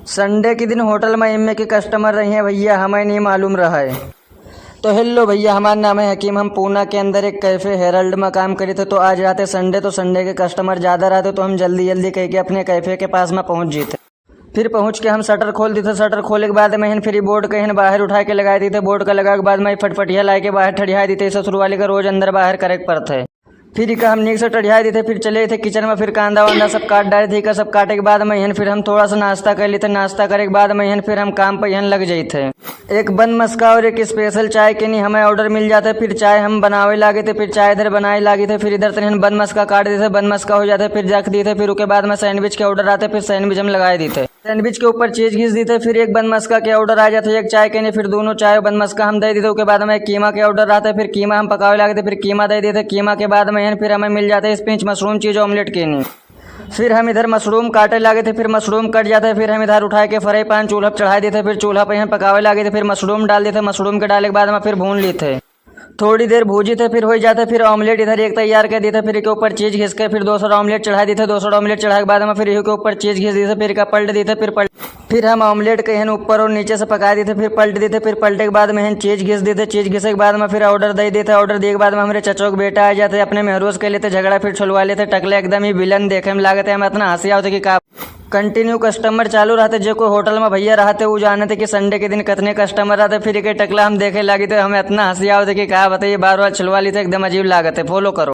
Sunday के दिन hotel में एम के कस्टमर रही हैं भैया, हमें नहीं मालूम रहा है। तो हेलो भैया, हमारा नाम है हकीम। हम पूना के अंदर एक कैफ़े हेरल्ड में काम करे थे। तो आज रात संडे, तो संडे के कस्टमर ज़्यादा रहते, तो हम जल्दी जल्दी कह के अपने कैफ़े के पास में पहुंच जीते। फिर पहुंच के हम शटर खोल दी थे। शटर खोले के बाद में फ्री बोर्ड कहीं बाहर उठा के लगाए दी थे। बोर्ड का लगा के बाद में फटफटिया ला के बाहर ठड़िया दी थे। ससुर वाले का रोज अंदर बाहर करे पड़ता है। फिर इका हम नीक से टढ़िया दी थे। फिर चले थे किचन में, फिर कांदा वांदा सब काट डाले थे। इका सब काटे के बाद में फिर हम थोड़ा सा नाश्ता कर लेते। नाश्ता करे के बाद में फिर हम काम पर लग जाते थे। एक बन मस्का और एक स्पेशल चाय के नहीं हमें ऑर्डर मिल जाता है। फिर चाय हम बनावे लागे थे। फिर चाय इधर बनाए लागे थे। फिर इधर तक बन मस्का काट देते, बन मस्का हो जाते, फिर रख दी थे। फिर उसके बाद में सैंडविच के ऑर्डर आते, फिर सैंडविच हम लगाए दी थे। सैंडविच के ऊपर चीज घिस दी थे। फिर एक बन मस्का के ऑर्डर आ जाते, एक चाय के नहीं, फिर दोनों चाय बन मस्का हम दे दी थे। उसके बाद में कीमा के ऑर्डर आते, फिर कीमा हम पकावे लागे थे। फिर कीमा दे दिए थे। कीमा के बाद में फिर हमें मिल जाते स्पिंच मशरूम चीज ऑमलेट के नहीं। फिर हम इधर मशरूम काटे लागे थे। फिर मशरूम कट जाते हैं। फिर हम इधर उठा के फ्राई पैन चूल्हा पर चढ़ा देते। फिर चूल्हा पे हम पकावे लागे थे। फिर मशरूम डाल देते। मशरूम के डाले के बाद में फिर भून ली थे। थोड़ी देर भूजी थे, फिर हो जाते। फिर ऑमलेट इधर एक तैयार कर दी थे। फिर के ऊपर चीज घिस के फिर 200 ऑमलेट चढ़ा दी थे। 200 ऑमलेट चढ़ा के बाद में फिर के ऊपर चीज घिस दी थे। फिर का पलट दी थे। फिर हम ऑमलेट के ऊपर और नीचे से पका दी थे। फिर पलट दी थे। फिर पलटे के बाद में चीज घिस दी थे। चीज घिसे के बाद में फिर ऑर्डर दे दी थे। ऑर्डर दिए के बाद में हमारे चचोक बेटा आ जाते, अपने मेहरोज के लेते झगड़ा फिर छुलवा लेते। टकले एकदम ही विलन देखे में लागते। हम इतना हंसी आवते कि का कंटिन्यू कस्टमर चालू रहते। जो कोई होटल में भैया रहते वो जानते कि संडे के दिन कितने कस्टमर रहते। फिर एक टकला हम देखे लगे थे, हमें इतना हंसी आवते कि कहा बताइए, बार बार छुलवा ली थे। एकदम अजीब लागत है। फॉलो करो।